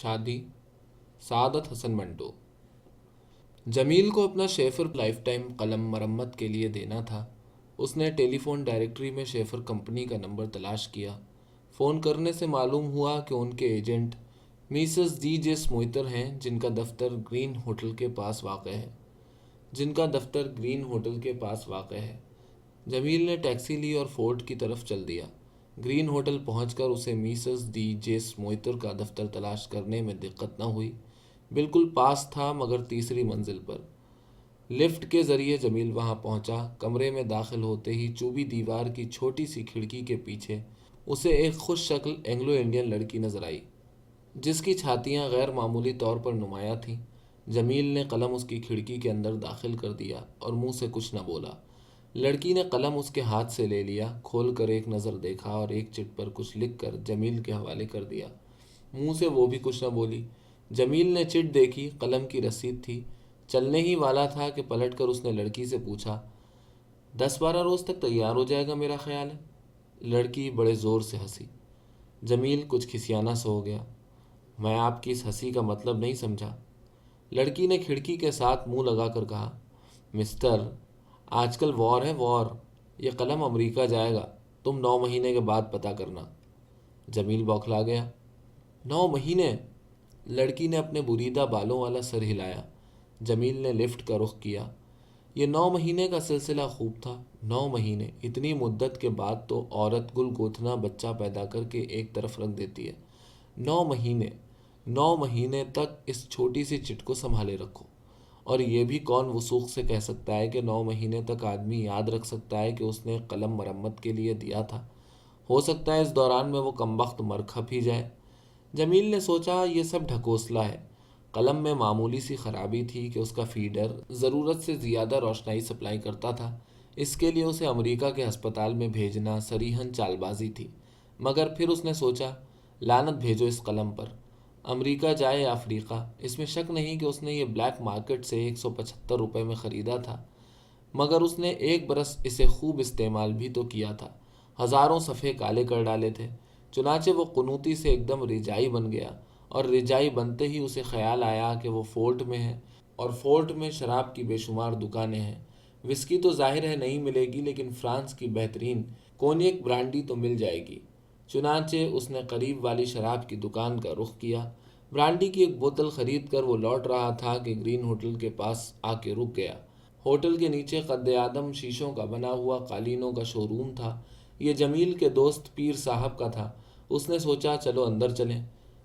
شادی، سعادت حسن منٹو۔ جمیل کو اپنا شیفر لائف ٹائم قلم مرمت کے لیے دینا تھا۔ اس نے ٹیلی فون ڈائریکٹری میں شیفر کمپنی کا نمبر تلاش کیا۔ فون کرنے سے معلوم ہوا کہ ان کے ایجنٹ میسز ڈی جے سموئتر ہیں، جن کا دفتر گرین ہوٹل کے پاس واقع ہے۔ جمیل نے ٹیکسی لی اور فورٹ کی طرف چل دیا۔ گرین ہوٹل پہنچ کر اسے میسز ڈی جے سموئتر کا دفتر تلاش کرنے میں دقت نہ ہوئی۔ بالکل پاس تھا، مگر تیسری منزل پر۔ لفٹ کے ذریعے جمیل وہاں پہنچا۔ کمرے میں داخل ہوتے ہی چوبی دیوار کی چھوٹی سی کھڑکی کے پیچھے اسے ایک خوش شکل اینگلو انڈین لڑکی نظر آئی، جس کی چھاتیاں غیر معمولی طور پر نمایاں تھیں۔ جمیل نے قلم اس کی کھڑکی کے اندر داخل کر دیا اور منہ سے کچھ نہ بولا۔ لڑکی نے قلم اس کے ہاتھ سے لے لیا، کھول کر ایک نظر دیکھا اور ایک چٹ پر کچھ لکھ کر جمیل کے حوالے کر دیا۔ منہ سے وہ بھی کچھ نہ بولی۔ جمیل نے چٹ دیکھی، قلم کی رسید تھی۔ چلنے ہی والا تھا کہ پلٹ کر اس نے لڑکی سے پوچھا، 10-12 روز تک تیار ہو جائے گا میرا خیال ہے۔ لڑکی بڑے زور سے ہنسی۔ جمیل کچھ کھسیانہ سا ہو گیا۔ میں آپ کی اس ہنسی کا مطلب نہیں سمجھا۔ لڑکی نے کھڑکی کے ساتھ منہ لگا کر کہا، مسٹر، آج کل وار ہے، وار۔ یہ قلم امریکہ جائے گا، تم 9 مہینے کے بعد پتہ کرنا۔ جمیل بوکھلا گیا۔ 9 مہینے؟ لڑکی نے اپنے بریدہ بالوں والا سر ہلایا۔ جمیل نے لفٹ کا رخ کیا۔ یہ 9 مہینے کا سلسلہ خوب تھا۔ 9 مہینے، اتنی مدت کے بعد تو عورت گل گوتھنا بچہ پیدا کر کے ایک طرف رکھ دیتی ہے۔ 9 مہینے تک اس چھوٹی سی چٹ کو سنبھالے رکھو۔ اور یہ بھی کون وثوق سے کہہ سکتا ہے کہ 9 مہینے تک آدمی یاد رکھ سکتا ہے کہ اس نے قلم مرمت کے لیے دیا تھا؟ ہو سکتا ہے اس دوران میں وہ کمبخت مر کھپ ہی جائے۔ جمیل نے سوچا، یہ سب ڈھکوسلہ ہے۔ قلم میں معمولی سی خرابی تھی کہ اس کا فیڈر ضرورت سے زیادہ روشنائی سپلائی کرتا تھا۔ اس کے لیے اسے امریکہ کے ہسپتال میں بھیجنا صریحاً چال بازی تھی۔ مگر پھر اس نے سوچا، لعنت بھیجو اس قلم پر۔ امریکہ جائے یا افریقہ، اس میں شک نہیں کہ اس نے یہ بلیک مارکیٹ سے 175 روپے میں خریدا تھا، مگر اس نے 1 برس اسے خوب استعمال بھی تو کیا تھا۔ ہزاروں صفحے کالے کر ڈالے تھے۔ چنانچہ وہ قنوطی سے ایک دم رجائی بن گیا، اور رجائی بنتے ہی اسے خیال آیا کہ وہ فورٹ میں ہے، اور فورٹ میں شراب کی بے شمار دکانیں ہیں۔ وسکی تو ظاہر ہے نہیں ملے گی، لیکن فرانس کی بہترین کونیک برانڈی تو مل جائے گی۔ چنانچہ اس نے قریب والی شراب کی دکان کا رخ کیا۔ برانڈی کی ایک بوتل خرید کر وہ لوٹ رہا تھا کہ گرین ہوٹل کے پاس آ کے رک گیا۔ ہوٹل کے نیچے قد آدم شیشوں کا بنا ہوا قالینوں کا شو روم تھا۔ یہ جمیل کے دوست پیر صاحب کا تھا۔ اس نے سوچا، چلو اندر چلیں۔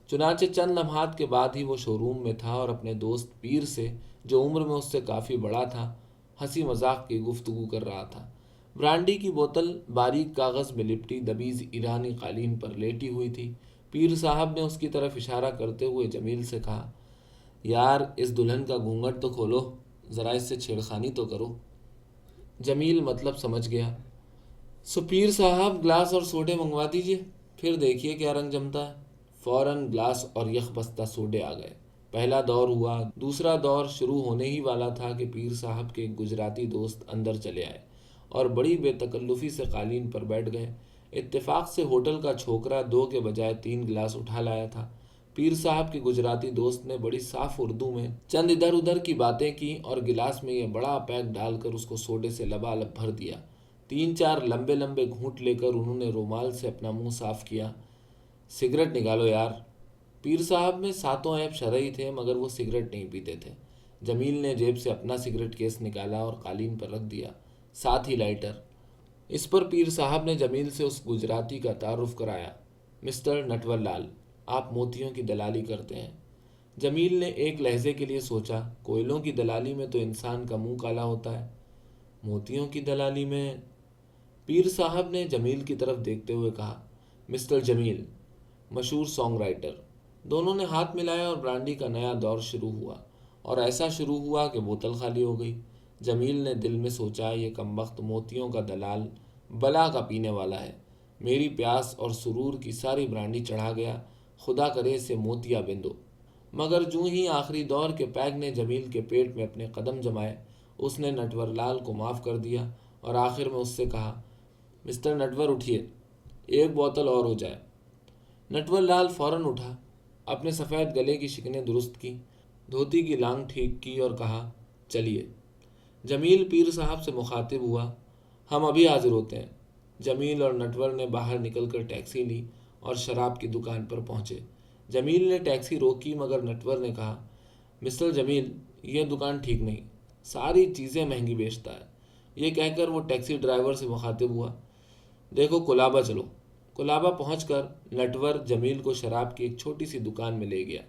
چنانچہ چند لمحات کے بعد ہی وہ شو روم میں تھا اور اپنے دوست پیر سے، جو عمر میں اس سے کافی بڑا تھا، ہنسی مذاق کی گفتگو کر رہا تھا۔ برانڈی کی بوتل باریک کاغذ میں لپٹی دبیز ایرانی قالین پر لیٹی ہوئی تھی۔ پیر صاحب نے اس کی طرف اشارہ کرتے ہوئے جمیل سے کہا، یار اس دلہن کا گھونگھٹ تو کھولو، ذرا اس سے چھیڑخانی تو کرو۔ جمیل مطلب سمجھ گیا۔ سو پیر صاحب گلاس اور سوڈے منگوا دیجئے، پھر دیکھیے کیا رنگ جمتا ہے۔ فوراً گلاس اور یک بستہ سوڈے آ گئے۔ پہلا دور ہوا۔ دوسرا دور شروع ہونے ہی والا تھا کہ پیر صاحب کے گجراتی دوست اندر چلے آئے اور بڑی بے تکلفی سے قالین پر بیٹھ گئے۔ اتفاق سے ہوٹل کا چھوکرا 2 کے بجائے 3 گلاس اٹھا لایا تھا۔ پیر صاحب کے گجراتی دوست نے بڑی صاف اردو میں چند ادھر ادھر کی باتیں کی اور گلاس میں یہ بڑا پیک ڈال کر اس کو سوڈے سے لبالب بھر دیا۔ 3-4 لمبے لمبے گھونٹ لے کر انہوں نے رومال سے اپنا منہ صاف کیا۔ سگریٹ نکالو یار۔ پیر صاحب میں ساتوں عیب شرعی تھے، مگر وہ سگریٹ نہیں پیتے تھے۔ جمیل نے جیب سے اپنا سگریٹ کیس نکالا اور قالین پر رکھ دیا، ساتھ ہی لائٹر۔ اس پر پیر صاحب نے جمیل سے اس گجراتی کا تعارف کرایا، مسٹر نٹور لال، آپ موتیوں کی دلالی کرتے ہیں۔ جمیل نے ایک لہجے کے لیے سوچا، کوئلوں کی دلالی میں تو انسان کا منہ کالا ہوتا ہے، موتیوں کی دلالی میں؟ پیر صاحب نے جمیل کی طرف دیکھتے ہوئے کہا، مسٹر جمیل، مشہور سانگ رائٹر۔ دونوں نے ہاتھ ملایا اور برانڈی کا نیا دور شروع ہوا، اور ایسا شروع ہوا کہ بوتل خالی ہو گئی۔ جمیل نے دل میں سوچا، یہ کمبخت موتیوں کا دلال بلا کا پینے والا ہے۔ میری پیاس اور سرور کی ساری برانڈی چڑھا گیا، خدا کرے اسے موتیا بندو۔ مگر جوں ہی آخری دور کے پیگ نے جمیل کے پیٹ میں اپنے قدم جمائے، اس نے نٹور لال کو معاف کر دیا اور آخر میں اس سے کہا، مسٹر نٹور اٹھیے، ایک بوتل اور ہو جائے۔ نٹور لال فوراً اٹھا۔ اپنے سفید گلے کی شکنیں درست کی، دھوتی کی لانگ ٹھیک کی اور کہا چلیے۔ جمیل پیر صاحب سے مخاطب ہوا، ہم ابھی حاضر ہوتے ہیں۔ جمیل اور نٹور نے باہر نکل کر ٹیکسی لی اور شراب کی دکان پر پہنچے۔ جمیل نے ٹیکسی روکی مگر نٹور نے کہا، مسٹر جمیل، یہ دکان ٹھیک نہیں، ساری چیزیں مہنگی بیچتا ہے۔ یہ کہہ کر وہ ٹیکسی ڈرائیور سے مخاطب ہوا، دیکھو کولابہ چلو۔ کولابہ پہنچ کر نٹور جمیل کو شراب کی ایک چھوٹی سی دکان میں لے گیا۔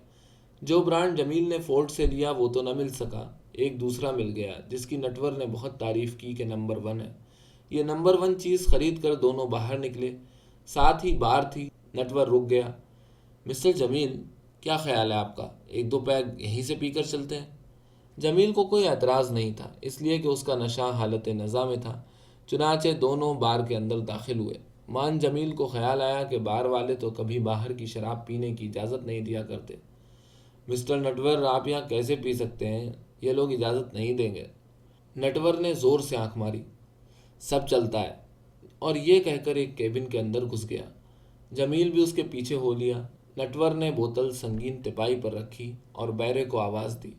جو برانڈ جمیل نے فورٹ سے لیا وہ تو نہ مل سکا، ایک دوسرا مل گیا جس کی نٹور نے بہت تعریف کی کہ نمبر 1 ہے۔ یہ نمبر 1 چیز خرید کر دونوں باہر نکلے، ساتھ ہی بار تھی۔ نٹور رک گیا، مسٹر جمیل کیا خیال ہے آپ کا، ایک دو پیگ یہیں سے پی کر چلتے ہیں؟ جمیل کو کوئی اعتراض نہیں تھا، اس لیے کہ اس کا نشہ حالت نزا میں تھا۔ چنانچہ دونوں بار کے اندر داخل ہوئے۔ مان جمیل کو خیال آیا کہ بار والے تو کبھی باہر کی شراب پینے کی اجازت نہیں دیا کرتے۔ مسٹر نٹور، آپ یہاں کیسے پی سکتے ہیں، یہ لوگ اجازت نہیں دیں گے۔ نٹور نے زور سے آنکھ ماری، سب چلتا ہے، اور یہ کہہ کر ایک کیبن کے اندر گھس گیا۔ جمیل بھی اس کے پیچھے ہو لیا۔ نٹور نے بوتل سنگین تپائی پر رکھی اور بیرے کو آواز دی۔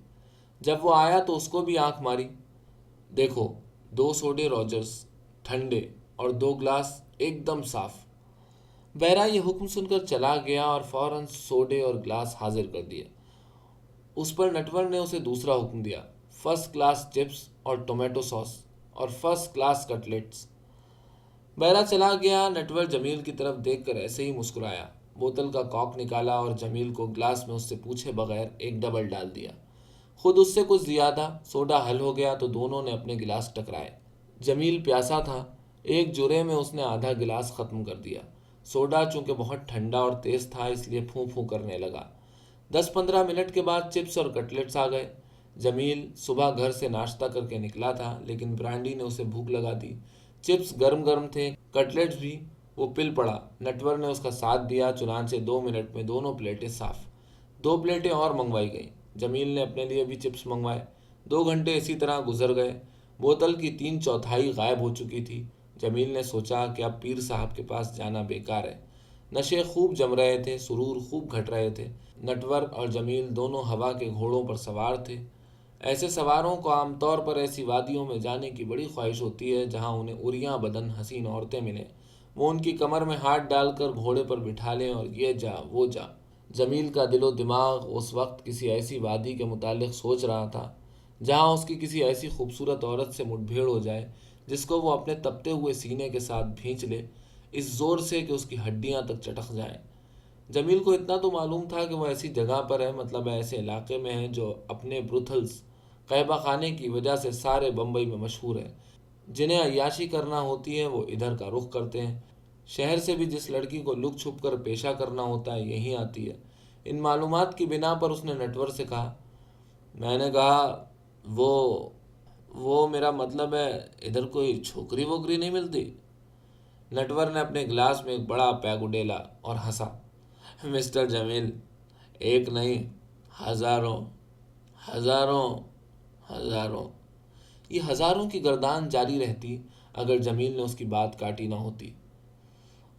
جب وہ آیا تو اس کو بھی آنکھ ماری، دیکھو 2 سوڈے روجرز ٹھنڈے اور 2 گلاس ایک دم صاف۔ بیرا یہ حکم سن کر چلا گیا اور فوراً سوڈے اور گلاس حاضر کر دیے۔ اس پر نٹور نے اسے دوسرا حکم دیا، فرسٹ کلاس چپس اور ٹومیٹو ساس اور فرسٹ کلاس کٹلیٹس۔ بیرا چلا گیا۔ نٹور جمیل کی طرف دیکھ کر ایسے ہی مسکرایا، بوتل کا کاک نکالا اور جمیل کو گلاس میں اس سے پوچھے بغیر ایک ڈبل ڈال دیا، خود اس سے کچھ زیادہ۔ سوڈا حل ہو گیا تو دونوں نے اپنے گلاس ٹکرائے۔ جمیل پیاسا تھا، ایک جرعے میں اس نے آدھا گلاس ختم کر دیا۔ سوڈا چونکہ بہت ٹھنڈا اور تیز تھا اس لیے پھوں پھوں کرنے لگا۔ 10-15 منٹ کے بعد چپس اور کٹلیٹس آ گئے۔ جمیل صبح گھر سے ناشتہ کر کے نکلا تھا لیکن برانڈی نے اسے بھوک لگا دی۔ چپس گرم گرم تھے، کٹلیٹس بھی۔ وہ پل پڑا۔ نٹور نے اس کا ساتھ دیا، چنانچہ 2 منٹ میں دونوں پلیٹیں صاف۔ 2 پلیٹیں اور منگوائی گئیں۔ جمیل نے اپنے لیے بھی چپس منگوائے۔ 2 گھنٹے اسی طرح گزر گئے۔ بوتل کی 3/4 غائب ہو چکی تھی۔ جمیل نے سوچا کہ اب پیر صاحب کے پاس جانا بیکار ہے۔ نشے خوب جم رہے تھے، سرور خوب گھٹ رہے تھے۔ نٹور اور جمیل دونوں ہوا کے گھوڑوں پر سوار تھے۔ ایسے سواروں کو عام طور پر ایسی وادیوں میں جانے کی بڑی خواہش ہوتی ہے جہاں انہیں عریاں بدن حسین عورتیں ملیں، وہ ان کی کمر میں ہاتھ ڈال کر گھوڑے پر بٹھا لیں اور یہ جا وہ جا۔ جمیل کا دل و دماغ اس وقت کسی ایسی وادی کے متعلق سوچ رہا تھا جہاں اس کی کسی ایسی خوبصورت عورت سے مٹ بھیڑ ہو جائے جس کو وہ اپنے تپتے ہوئے سینے کے ساتھ بھینچ لے اس زور سے کہ اس کی ہڈیاں تک چٹک جائیں۔ جمیل کو اتنا تو معلوم تھا کہ وہ ایسی جگہ پر ہے، مطلب ایسے علاقے میں ہے جو اپنے بروتھلز قہبہ خانے کی وجہ سے سارے بمبئی میں مشہور ہے۔ جنہیں عیاشی کرنا ہوتی ہے وہ ادھر کا رخ کرتے ہیں۔ شہر سے بھی جس لڑکی کو لک چھپ کر پیشہ کرنا ہوتا ہے یہیں آتی ہے۔ ان معلومات کی بنا پر اس نے نٹور سے کہا، میں نے کہا وہ میرا مطلب ہے ادھر کوئی چھوکری ووکری نہیں ملتی؟ نٹور نے اپنے گلاس میں ایک بڑا پیگ اڈیلا اور ہنسا، مسٹر جمیل، ایک نہیں، ہزاروں ہزاروں ہزاروں۔ یہ ہزاروں کی گردان جاری رہتی اگر جمیل نے اس کی بات کاٹی نہ ہوتی۔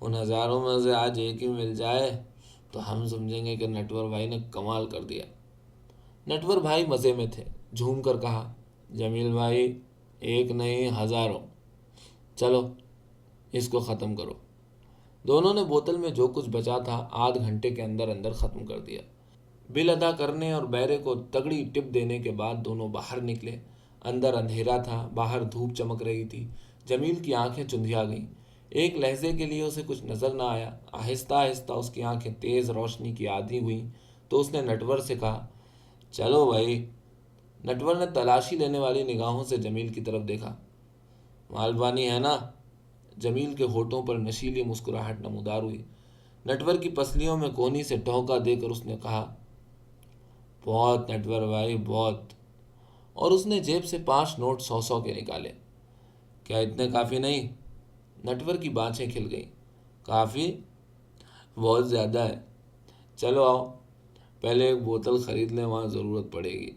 ان ہزاروں میں سے آج ایک ہی مل جائے تو ہم سمجھیں گے کہ نٹور بھائی نے کمال کر دیا۔ نٹور بھائی مزے میں تھے، جھوم کر کہا، جمیل بھائی ایک نہیں ہزاروں، چلو اس کو ختم کرو۔ دونوں نے بوتل میں جو کچھ بچا تھا آدھ گھنٹے کے اندر اندر ختم کر دیا۔ بل ادا کرنے اور بیرے کو تگڑی ٹپ دینے کے بعد دونوں باہر نکلے۔ اندر اندھیرا تھا، باہر دھوپ چمک رہی تھی۔ جمیل کی آنکھیں چندھیا گئیں۔ ایک لہجے کے لیے اسے کچھ نظر نہ آیا۔ آہستہ آہستہ اس کی آنکھیں تیز روشنی کی عادی ہوئیں تو اس نے نٹور سے کہا، چلو بھائی۔ نٹور نے تلاشی لینے والی نگاہوں سے جمیل کی طرف دیکھا، مال پانی ہے نا؟ جمیل کے ہونٹوں پر نشیلی مسکراہٹ نمودار ہوئی۔ نٹور کی پسلیوں میں کونی سے ٹھونکا دے کر اس نے کہا، بہت نٹور بھائی بہت۔ اور اس نے جیب سے 5 نوٹ 100 کے نکالے۔ کیا اتنے کافی نہیں؟ نٹور کی بانچیں کھل گئیں۔ کافی؟ بہت زیادہ ہے۔ چلو آؤ، پہلے ایک بوتل خرید لیں، وہاں ضرورت پڑے گی۔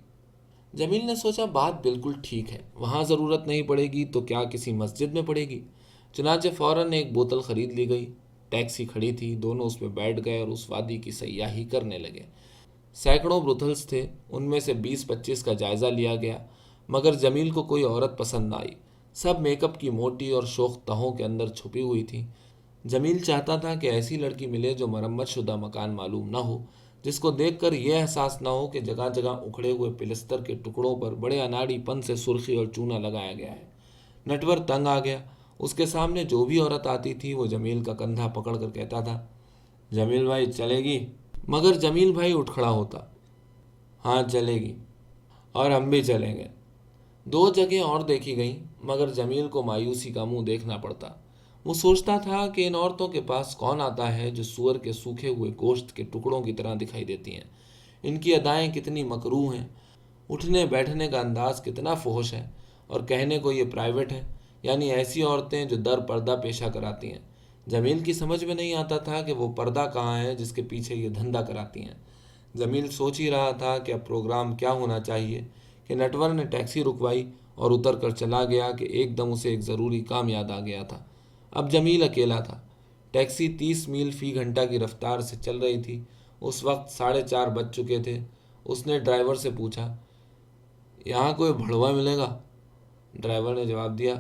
جمیل نے سوچا بات بالکل ٹھیک ہے، وہاں ضرورت نہیں پڑے گی تو کیا کسی مسجد میں پڑے گی؟ چنانچہ فوراً ایک بوتل خرید لی گئی۔ ٹیکسی کھڑی تھی، دونوں اس پہ بیٹھ گئے اور اس وادی کی سیاحی کرنے لگے۔ سینکڑوں بروتھلز تھے، ان میں سے 20-25 کا جائزہ لیا گیا، مگر جمیل کو کوئی عورت پسند نہ آئی۔ سب میک اپ کی موٹی اور شوخ تہوں کے اندر چھپی ہوئی تھیں۔ جمیل چاہتا تھا کہ ایسی لڑکی ملے جو مرمت شدہ مکان معلوم نہ ہو، جس کو دیکھ کر یہ احساس نہ ہو کہ جگہ جگہ اکھڑے ہوئے پلستر کے ٹکڑوں پر بڑے اناڑی پن سے سرخی اور چونا لگایا گیا ہے۔ نٹور تنگ آ گیا۔ اس کے سامنے جو بھی عورت آتی تھی وہ جمیل کا کندھا پکڑ کر کہتا تھا، جمیل بھائی چلے گی؟ مگر جمیل بھائی اٹھ کھڑا ہوتا، ہاں چلے گی، اور ہم بھی چلیں گے۔ 2 جگہیں اور دیکھی گئیں، مگر جمیل کو مایوسی کا منہ دیکھنا پڑتا۔ وہ سوچتا تھا کہ ان عورتوں کے پاس کون آتا ہے جو سور کے سوکھے ہوئے گوشت کے ٹکڑوں کی طرح دکھائی دیتی ہیں۔ ان کی ادائیں کتنی مکروہ ہیں، اٹھنے بیٹھنے کا انداز کتنا فحش ہے، اور کہنے کو یہ پرائیویٹ ہے، یعنی ایسی عورتیں جو در پردہ پیشہ کراتی ہیں۔ جمیل کی سمجھ میں نہیں آتا تھا کہ وہ پردہ کہاں ہے جس کے پیچھے یہ دھندا کراتی ہیں۔ جمیل سوچ ہی رہا تھا کہ اب پروگرام کیا ہونا چاہیے کہ نٹور نے ٹیکسی رکوائی اور اتر کر چلا گیا کہ ایک دم اسے ایک ضروری کام یاد آ گیا تھا۔ اب جمیل اکیلا تھا۔ ٹیکسی 30 میل فی گھنٹہ کی رفتار سے چل رہی تھی۔ اس وقت 4:30 بج چکے تھے۔ اس نے ڈرائیور سے پوچھا، یہاں کوئی بھڑوا ملے گا؟ ڈرائیور نے جواب دیا،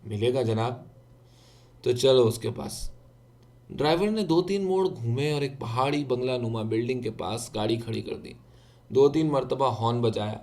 ملے گا جناب۔ تو چلو اس کے پاس۔ ڈرائیور نے 2-3 موڑ گھومے اور ایک پہاڑی بنگلہ نما بلڈنگ کے پاس گاڑی کھڑی کر دی۔ 2-3 مرتبہ ہارن بجایا۔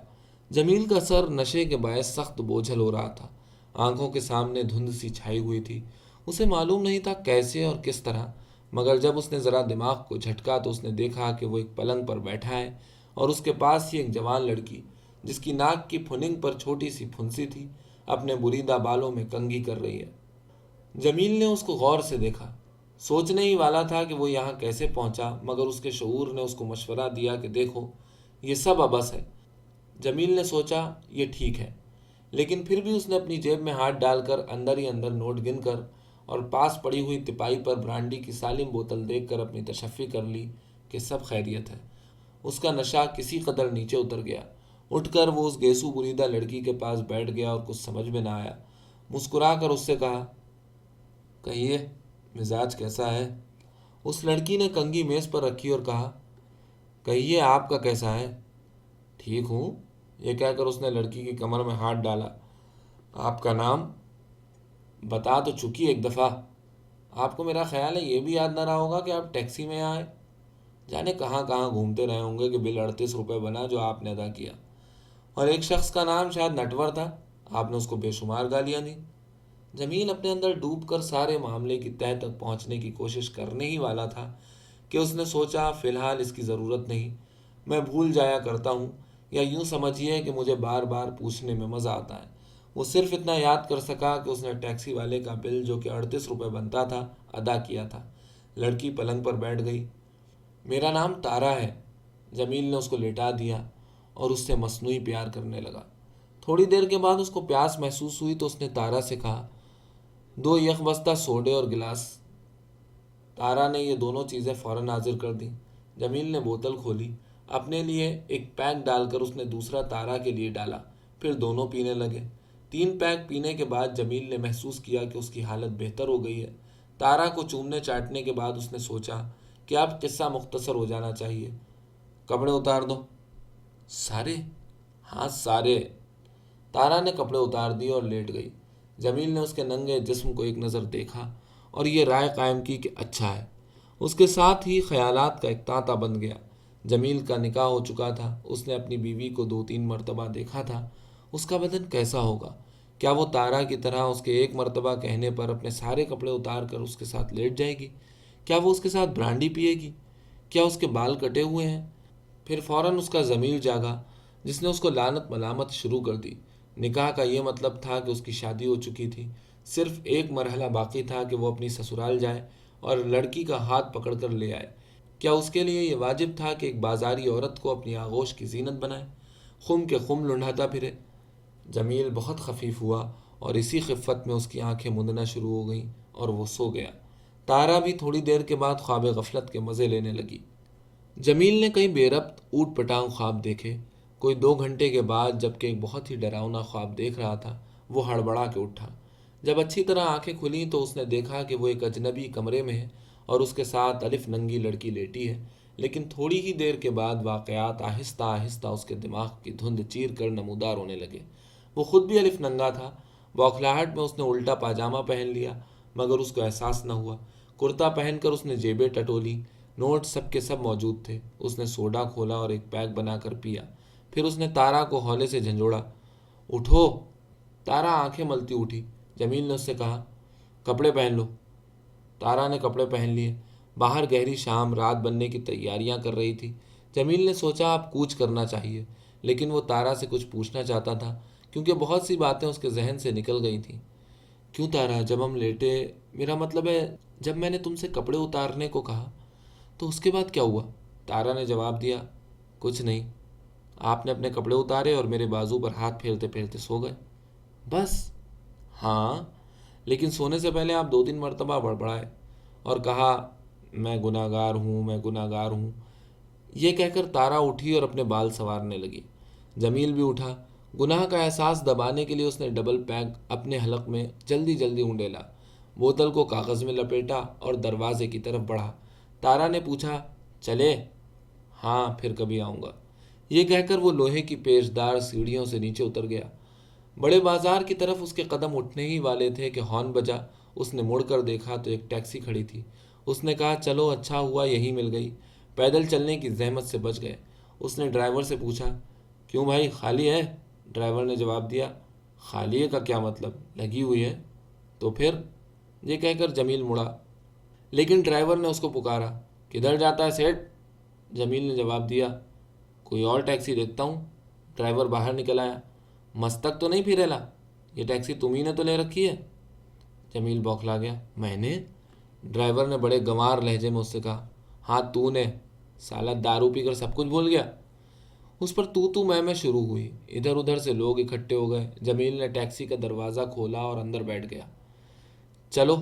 جمیل کا سر نشے کے باعث سخت بوجھل ہو رہا تھا۔ آنکھوں کے سامنے دھند سی چھائی ہوئی تھی۔ اسے معلوم نہیں تھا کیسے اور کس طرح، مگر جب اس نے ذرا دماغ کو جھٹکا تو اس نے دیکھا کہ وہ ایک پلنگ پر بیٹھا ہے اور اس کے پاس ہی ایک جوان لڑکی، جس کی ناک کی پھننگ پر چھوٹی سی پھنسی تھی، اپنے بریدہ بالوں میں کنگھی کر رہی ہے۔ جمیل نے اس کو غور سے دیکھا۔ سوچنے ہی والا تھا کہ وہ یہاں کیسے پہنچا، مگر اس کے شعور نے اس کو مشورہ دیا کہ دیکھو، یہ سب عبث ہے۔ جمیل نے سوچا یہ ٹھیک ہے، لیکن پھر بھی اس نے اپنی جیب میں ہاتھ ڈال کر اندر ہی اندر نوٹ گن کر اور پاس پڑی ہوئی تپائی پر برانڈی کی سالم بوتل دیکھ کر اپنی تشفی کر لی کہ سب خیریت ہے۔ اس کا نشہ کسی قدر نیچے اتر گیا۔ اٹھ کر وہ اس گیسو بریدہ لڑکی کے پاس بیٹھ گیا اور کچھ سمجھ میں نہ آیا۔ مسکرا کر اس سے کہا، کہیے مزاج کیسا ہے؟ اس لڑکی نے کنگھی میز پر رکھی اور کہا، کہیے آپ کا کیسا ہے؟ ٹھیک ہوں۔ یہ کہہ کر اس نے لڑکی کی کمر میں ہاتھ ڈالا۔ آپ کا نام؟ بتا تو چکی ایک دفعہ۔ آپ کو میرا خیال ہے یہ بھی یاد نہ رہا ہوگا کہ آپ ٹیکسی میں آئے، جانے کہاں کہاں گھومتے رہے ہوں گے کہ بل 38 روپے بنا جو آپ نے ادا کیا، اور ایک شخص کا نام شاید نٹور تھا، آپ نے اس کو بے شمار گالیاں دیں۔ جمیل اپنے اندر ڈوب کر سارے معاملے کی تہہ تک پہنچنے کی کوشش کرنے ہی والا تھا کہ اس نے سوچا فی الحال اس کی ضرورت نہیں، میں بھول جایا کرتا ہوں، یا یوں سمجھیے کہ مجھے بار بار پوچھنے میں مزہ آتا ہے۔ وہ صرف اتنا یاد کر سکا کہ اس نے ٹیکسی والے کا بل جو کہ 38 روپے بنتا تھا ادا کیا تھا۔ لڑکی پلنگ پر بیٹھ گئی۔ میرا نام تارا ہے۔ جمیل نے اس کو لیٹا دیا اور اس سے مصنوعی پیار کرنے لگا۔ تھوڑی دیر کے بعد اس کو پیاس محسوس ہوئی تو اس نے تارا سے کہا، 2 یک بستہ سوڈے اور گلاس۔ تارا نے یہ دونوں چیزیں فوراً حاضر کر دیں۔ جمیل نے بوتل کھولی، اپنے لیے ایک پیک ڈال کر اس نے دوسرا تارا کے لیے ڈالا، پھر دونوں پینے لگے۔ 3 پیک پینے کے بعد جمیل نے محسوس کیا کہ اس کی حالت بہتر ہو گئی ہے۔ تارا کو چومنے چاٹنے کے بعد اس نے سوچا کہ اب قصہ مختصر ہو جانا چاہیے۔ کپڑے اتار دو۔ سارے؟ ہاں سارے۔ تارا نے کپڑے اتار دیے اور لیٹ گئی۔ جمیل نے اس کے ننگے جسم کو ایک نظر دیکھا اور یہ رائے قائم کی کہ اچھا ہے۔ اس کے ساتھ ہی خیالات کا ایک تانتا بن گیا۔ جمیل کا نکاح ہو چکا تھا، اس نے اپنی بیوی کو 2-3 مرتبہ دیکھا تھا۔ اس کا بدن کیسا ہوگا؟ کیا وہ تارا کی طرح اس کے ایک مرتبہ کہنے پر اپنے سارے کپڑے اتار کر اس کے ساتھ لیٹ جائے گی؟ کیا وہ اس کے ساتھ برانڈی پیے گی؟ کیا اس کے بال کٹے ہوئے ہیں؟ پھر فوراً اس کا ضمیر جاگا، جس نے اس کو لعنت ملامت شروع کر دی۔ نکاح کا یہ مطلب تھا کہ اس کی شادی ہو چکی تھی، صرف ایک مرحلہ باقی تھا کہ وہ اپنی سسرال جائے اور لڑکی کا ہاتھ پکڑ کر لے آئے۔ کیا اس کے لیے یہ واجب تھا کہ ایک بازاری عورت کو اپنی آغوش کی زینت بنائے، خم کے خم لنڈھاتا پھرے؟ جمیل بہت خفیف ہوا اور اسی خفت میں اس کی آنکھیں مندنا شروع ہو گئیں اور وہ سو گیا۔ تارا بھی تھوڑی دیر کے بعد خواب غفلت کے مزے لینے لگی۔ جمیل نے کئی بے ربط اوٹ پٹانگ خواب دیکھے۔ کوئی 2 گھنٹے کے بعد جبکہ ایک بہت ہی ڈراؤنا خواب دیکھ رہا تھا، وہ ہڑبڑا کے اٹھا۔ جب اچھی طرح آنکھیں کھلیں تو اس نے دیکھا کہ وہ ایک اجنبی کمرے میں ہے اور اس کے ساتھ الف ننگی لڑکی لیٹی ہے، لیکن تھوڑی ہی دیر کے بعد واقعات آہستہ آہستہ اس کے دماغ کی دھند چیر کر نمودار ہونے لگے۔ وہ خود بھی الف ننگا تھا۔ بوکھلاہٹ میں اس نے الٹا پاجامہ پہن لیا، مگر اس کو احساس نہ ہوا۔ کرتا پہن کر اس نے جیبیں ٹٹولی، نوٹ سب کے سب موجود تھے۔ اس نے سوڈا کھولا اور ایک پیک بنا کر پیا، پھر اس نے تارا کو ہولے سے جھنجھوڑا، اٹھو۔ تارا آنکھیں ملتی اٹھی۔ جمیل نے اس سے کہا، کپڑے پہن لو۔ تارا نے کپڑے پہن لیے۔ باہر گہری شام رات بننے کی تیاریاں کر رہی تھی۔ جمیل نے سوچا اب کوچ کرنا چاہیے، لیکن وہ تارا سے کچھ پوچھنا چاہتا تھا کیونکہ بہت سی باتیں اس کے ذہن سے نکل گئی تھیں۔ کیوں تارا، جب ہم لیٹے، میرا مطلب ہے جب میں نے تم سے کپڑے اتارنے کو کہا تو اس کے بعد کیا ہوا؟ تارا نے جواب دیا، کچھ نہیں، آپ نے اپنے کپڑے اتارے اور میرے بازو پر ہاتھ پھیرتے پھیرتے سو گئے، بس۔ ہاں، لیکن سونے سے پہلے آپ 2-3 مرتبہ بڑبڑائے اور کہا، میں گناہ گار ہوں، میں گناہ گار ہوں۔ یہ کہہ کر تارا اٹھی اور اپنے بال سنوارنے لگی۔ جمیل بھی اٹھا۔ گناہ کا احساس دبانے کے لیے اس نے ڈبل پیک اپنے حلق میں جلدی جلدی اونڈیلا، بوتل کو کاغذ میں لپیٹا اور دروازے کی طرف بڑھا۔ تارا نے پوچھا، چلے؟ ہاں، پھر کبھی آؤں گا۔ یہ کہہ کر وہ لوہے کی پیچدار سیڑھیوں سے نیچے اتر گیا۔ بڑے بازار کی طرف اس کے قدم اٹھنے ہی والے تھے کہ ہارن بجا۔ اس نے مڑ کر دیکھا تو ایک ٹیکسی کھڑی تھی۔ اس نے کہا، چلو اچھا ہوا یہی مل گئی، پیدل چلنے کی زحمت سے بچ گئے۔ اس نے ڈرائیور سے پوچھا، کیوں بھائی، خالی ہے؟ ڈرائیور نے جواب دیا، خالی ہے کا کیا مطلب، لگی ہوئی ہے۔ تو پھر؟ یہ کہہ کر جمیل مڑا، لیکن ڈرائیور نے اس کو پکارا، کدھر جاتا ہے سیٹ؟ جمیل نے جواب دیا، کوئی اور ٹیکسی دیکھتا ہوں۔ ڈرائیور باہر نکل آیا، مستک تو نہیں پھریلا، یہ ٹیکسی تمہیں نے تو لے رکھی ہے؟ جمیل بوکھلا گیا، میں نے؟ ڈرائیور نے بڑے گنوار لہجے میں اس سے کہا، ہاں تو نے، سالہ دارو پی کر سب کچھ بھول گیا۔ اس پر تو میں شروع ہوئی۔ ادھر ادھر سے لوگ اکٹھے ہو گئے۔ جمیل نے ٹیکسی کا دروازہ کھولا اور اندر بیٹھ گیا۔ چلو۔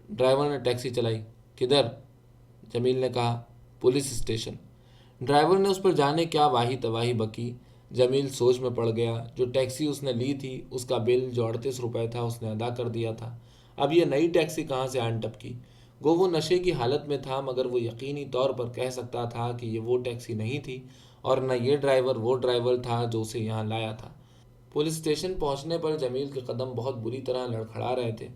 ڈرائیور نے ٹیکسی چلائی۔ کدھر؟ جمیل نے کہا، پولیس اسٹیشن۔ ڈرائیور نے اس پر جانے کیا واہی تواہی بکی۔ جمیل سوچ میں پڑ گیا۔ جو ٹیکسی اس نے لی تھی اس کا بل جو 38 روپے تھا اس نے ادا کر دیا تھا۔ اب یہ نئی ٹیکسی کہاں سے آن ٹپکی؟ گو وہ نشے کی حالت میں تھا، مگر وہ یقینی طور پر کہہ سکتا تھا کہ یہ وہ ٹیکسی نہیں تھی، اور نہ یہ ڈرائیور وہ ڈرائیور تھا جو اسے یہاں لایا تھا۔ پولیس اسٹیشن پہنچنے پر جمیل کے قدم بہت بری طرح لڑکھڑا رہے تھے۔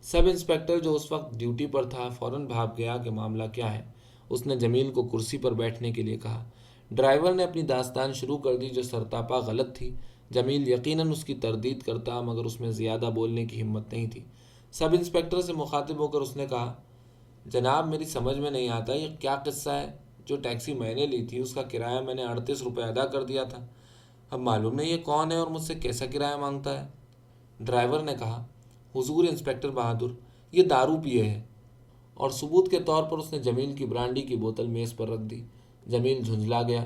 سب انسپکٹر جو اس وقت ڈیوٹی پر تھا فوراً بھاگ گیا کہ معاملہ کیا ہے۔ اس نے جمیل کو کرسی پر بیٹھنے کے لیے کہا۔ ڈرائیور نے اپنی داستان شروع کر دی جو سرتاپا غلط تھی۔ جمیل یقیناً اس کی تردید کرتا، مگر اس میں زیادہ بولنے کی ہمت نہیں تھی۔ سب انسپکٹر سے مخاطب ہو کر اس نے کہا، جناب میری سمجھ میں نہیں آتا یہ کیا قصہ ہے؟ جو ٹیکسی میں نے لی تھی اس کا کرایہ میں نے 38 روپے ادا کر دیا تھا۔ اب معلوم نہیں یہ کون ہے اور مجھ سے کیسا کرایہ مانگتا ہے؟ ڈرائیور نے کہا، حضور انسپکٹر بہادر، یہ دارو پیے ہے۔ اور ثبوت کے طور پر اس نے جمیل کی برانڈی کی بوتل میز پر رکھ دی۔ جمیل جھنجھلا گیا،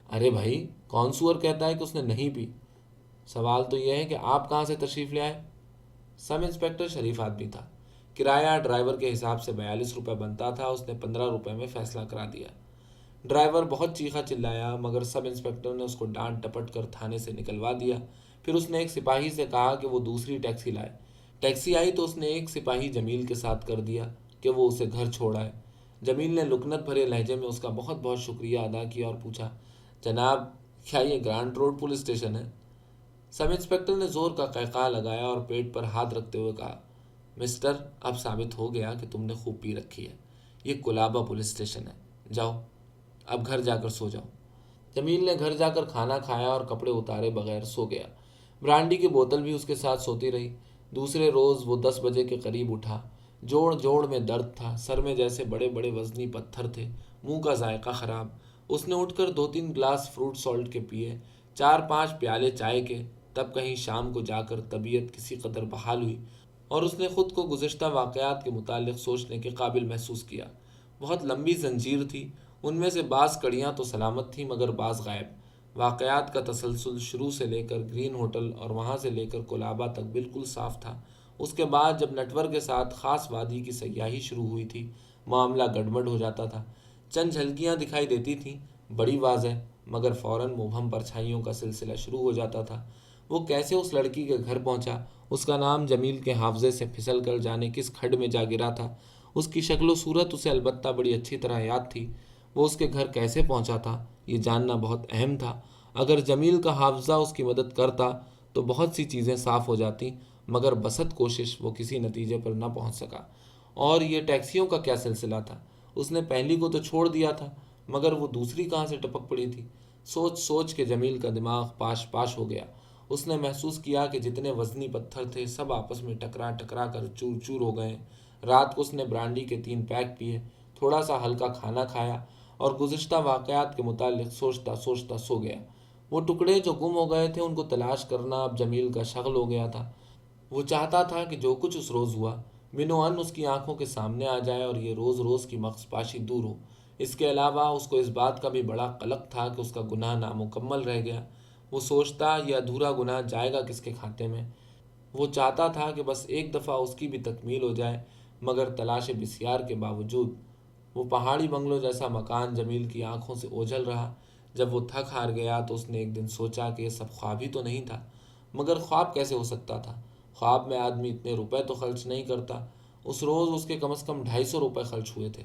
ارے بھائی، کون سور کہتا ہے کہ اس نے نہیں پی؟ سوال تو یہ ہے کہ آپ کہاں سے تشریف لے آئے؟ سب انسپکٹر شریف آدمی تھا۔ کرایہ ڈرائیور کے حساب سے 42 روپے بنتا تھا، اس نے 15 روپے میں فیصلہ کرا دیا۔ ڈرائیور بہت چیخا چلایا، مگر سب انسپکٹر نے اس کو ڈانٹ ٹپٹ کر تھانے سے نکلوا دیا۔ پھر اس نے ایک سپاہی سے کہا کہ وہ دوسری ٹیکسی لائے۔ ٹیکسی آئی تو اس نے ایک سپاہی جمیل کے ساتھ کر دیا کہ وہ اسے گھر چھوڑ آئے۔ جمیل نے لکنت بھرے لہجے میں اس کا بہت بہت شکریہ ادا کیا اور پوچھا، جناب کیا یہ گرانٹ روڈ پولیس اسٹیشن ہے؟ سب انسپکٹر نے زور کا قہقہہ لگایا اور پیٹ پر ہاتھ رکھتے ہوئے کہا، مسٹر، اب ثابت ہو گیا کہ تم نے خوب پی رکھی ہے۔ یہ کولابا پولیس اسٹیشن ہے، جاؤ اب گھر جا کر سو جاؤ۔ جمیل نے گھر جا کر کھانا کھایا اور کپڑے اتارے بغیر سو گیا۔ برانڈی کی بوتل بھی اس کے ساتھ سوتی رہی۔ دوسرے روز وہ 10 بجے کے قریب اٹھا۔ جوڑ جوڑ میں درد تھا، سر میں جیسے بڑے بڑے وزنی پتھر تھے، منہ کا ذائقہ خراب۔ اس نے اٹھ کر 2-3 گلاس فروٹ سالٹ کے پیے، 4-5 پیالے چائے کے، تب کہیں شام کو جا کر طبیعت کسی قدر بحال ہوئی اور اس نے خود کو گزشتہ واقعات کے متعلق سوچنے کے قابل محسوس کیا۔ بہت لمبی زنجیر تھی، ان میں سے بعض کڑیاں تو سلامت تھیں مگر بعض غائب۔ واقعات کا تسلسل شروع سے لے کر گرین ہوٹل اور وہاں سے لے کر کولابا تک بالکل صاف تھا۔ اس کے بعد جب نٹور کے ساتھ خاص وادی کی سیاحی شروع ہوئی تھی، معاملہ گڑبڑ ہو جاتا تھا۔ چند جھلکیاں دکھائی دیتی تھیں، بڑی واضح، مگر فوراً مبہم پرچھائیوں کا سلسلہ شروع ہو جاتا تھا۔ وہ کیسے اس لڑکی کے گھر پہنچا، اس کا نام جمیل کے حافظے سے پھسل کر جانے کس کھڈ میں جا گرا تھا، اس کی شکل و صورت اسے البتہ بڑی اچھی طرح یاد تھی۔ وہ اس کے گھر کیسے پہنچا تھا یہ جاننا بہت اہم تھا۔ اگر جمیل کا حافظہ اس کی مدد کرتا تو بہت سی چیزیں صاف ہو جاتی، مگر بسط کوشش وہ کسی نتیجے پر نہ پہنچ سکا۔ اور یہ ٹیکسیوں کا کیا سلسلہ تھا؟ اس نے پہلی کو تو چھوڑ دیا تھا، مگر وہ دوسری کہاں سے ٹپک پڑی تھی؟ سوچ سوچ کے جمیل کا دماغ پاش پاش ہو گیا۔ اس نے محسوس کیا کہ جتنے وزنی پتھر تھے سب آپس میں ٹکرا ٹکرا کر چور چور ہو گئے۔ رات کو اس نے برانڈی کے 3 پیک پیے، تھوڑا سا ہلکا کھانا کھایا اور گزشتہ واقعات کے متعلق سوچتا سوچتا سو گیا۔ وہ ٹکڑے جو گم ہو گئے تھے ان کو تلاش کرنا اب جمیل کا شغل ہو گیا تھا۔ وہ چاہتا تھا کہ جو کچھ اس روز ہوا منوان اس کی آنکھوں کے سامنے آ جائے اور یہ روز روز کی مغز پاشی دور ہو۔ اس کے علاوہ اس کو اس بات کا بھی بڑا قلق تھا کہ اس کا گناہ نامکمل رہ گیا۔ وہ سوچتا یہ ادھورا گناہ جائے گا کس کے کھاتے میں؟ وہ چاہتا تھا کہ بس ایک دفعہ اس کی بھی تکمیل ہو جائے، مگر تلاش بسیار کے باوجود وہ پہاڑی بنگلوں جیسا مکان جمیل کی آنکھوں سے اوجھل رہا۔ جب وہ تھک ہار گیا تو اس نے ایک دن سوچا کہ یہ سب خواب ہی تو نہیں تھا۔ مگر خواب کیسے ہو سکتا تھا؟ خواب میں آدمی اتنے روپے تو خرچ نہیں کرتا۔ اس روز اس کے کم از کم 250 روپے خرچ ہوئے تھے۔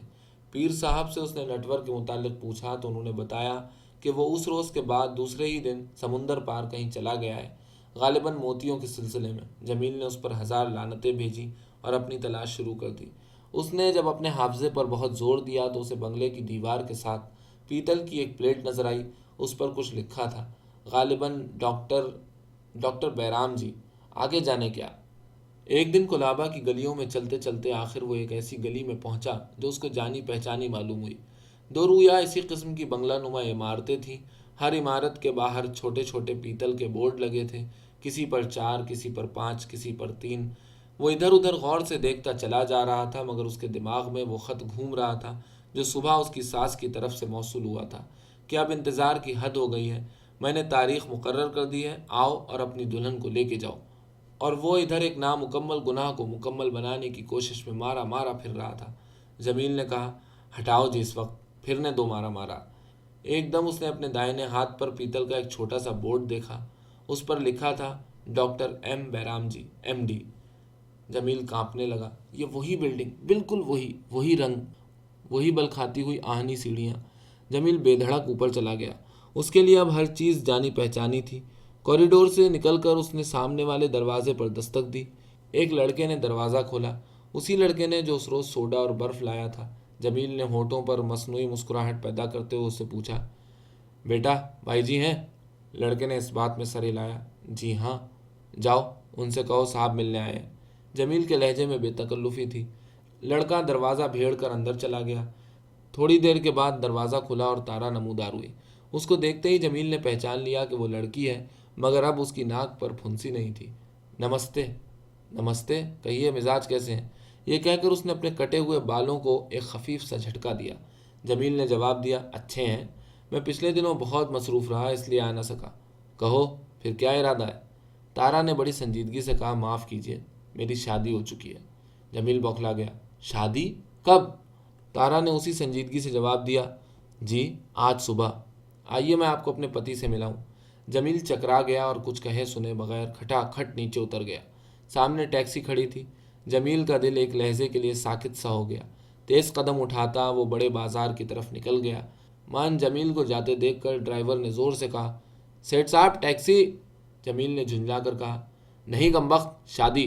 پیر صاحب سے اس نے نیٹ ورک کے متعلق پوچھا تو انہوں نے بتایا کہ وہ اس روز کے بعد دوسرے ہی دن سمندر پار کہیں چلا گیا ہے، غالباً موتیوں کے سلسلے میں۔ جمیل نے اس پر 1000 لعنتیں بھیجی اور اپنی تلاش شروع کر دی۔ اس نے جب اپنے حافظے پر بہت زور دیا تو اسے بنگلے کی دیوار کے ساتھ پیتل کی ایک پلیٹ نظر آئی۔ اس پر کچھ لکھا تھا، غالباً ڈاکٹر بیرام جی، آگے جانے کیا۔ ایک دن کولابا کی گلیوں میں چلتے چلتے آخر وہ ایک ایسی گلی میں پہنچا جو اس کو جانی پہچانی معلوم ہوئی۔ دو رویہ اسی قسم کی بنگلہ نما عمارتیں تھیں۔ ہر عمارت کے باہر چھوٹے چھوٹے پیتل کے بورڈ لگے تھے، کسی پر 4، کسی پر 5، کسی پر 3۔ وہ ادھر ادھر غور سے دیکھتا چلا جا رہا تھا، مگر اس کے دماغ میں وہ خط گھوم رہا تھا جو صبح اس کی ساس کی طرف سے موصول ہوا تھا کہ اب انتظار کی حد ہو گئی ہے، میں نے تاریخ مقرر کر دی ہے، آؤ اور اپنی دلہن کو لے کے جاؤ۔ اور وہ ادھر ایک نامکمل گناہ کو مکمل بنانے کی کوشش میں مارا مارا پھر رہا تھا۔ جمیل نے کہا، ہٹاؤ جی اس وقت۔ پھر نے 2 مارا مارا۔ ایک دم اس نے اپنے دائیں ہاتھ پر پیتل کا ایک چھوٹا سا بورڈ دیکھا۔ اس پر لکھا تھا، ڈاکٹر ایم بیرام جی، ایم ڈی۔ جمیل کانپنے لگا۔ یہ وہی بلڈنگ، بالکل وہی رنگ، وہی بل کھاتی ہوئی آہنی سیڑھیاں۔ جمیل بے دھڑک اوپر چلا گیا۔ اس کے لیے اب ہر چیز جانی پہچانی تھی۔ کوریڈور سے نکل کر اس نے سامنے والے دروازے پر دستک دی۔ ایک لڑکے نے دروازہ کھولا، اسی لڑکے نے جو اس روز سوڈا اور برف لایا تھا۔ جمیل نے ہونٹوں پر مصنوعی مسکراہٹ پیدا کرتے ہوئے اس سے پوچھا، بیٹا بھائی جی ہیں؟ لڑکے نے اس بات میں سر ہلایا، جی ہاں۔ جاؤ ان سے کہو صاحب ملنے آئے ہیں۔ جمیل کے لہجے میں بے تکلفی تھی۔ لڑکا دروازہ بھیڑ کر اندر چلا گیا۔ تھوڑی دیر کے بعد دروازہ کھلا اور تارا نمودار ہوئی۔ اس کو دیکھتے ہی جمیل نے پہچان لیا کہ وہ لڑکی ہے، مگر اب اس کی ناک پر پھنسی نہیں تھی۔ نمستے۔ نمستے، کہیے مزاج کیسے ہیں؟ یہ کہہ کر اس نے اپنے کٹے ہوئے بالوں کو ایک خفیف سا جھٹکا دیا۔ جمیل نے جواب دیا، اچھے ہیں، میں پچھلے دنوں بہت مصروف رہا اس لیے آ نہ سکا۔ کہو پھر کیا ارادہ ہے؟ تارا نے بڑی سنجیدگی سے کہا، معاف کیجیے، میری شادی ہو چکی ہے۔ جمیل بوکھلا گیا، شادی؟ کب؟ تارا نے اسی سنجیدگی سے جواب دیا، جی آج صبح۔ آئیے میں آپ کو اپنے پتی سے ملاؤں۔ جمیل چکرا گیا اور کچھ کہے سنے بغیر کھٹا کھٹ نیچے اتر گیا۔ سامنے ٹیکسی کھڑی تھی۔ جمیل کا دل ایک لہجے کے لیے ساکت سا ہو گیا۔ تیز قدم اٹھاتا وہ بڑے بازار کی طرف نکل گیا۔ مان جمیل کو جاتے دیکھ کر ڈرائیور نے زور سے کہا، سیٹ صاحب ٹیکسی۔ جمیل نے جھنجھلا کر کہا، نہیں کمبخت، شادی۔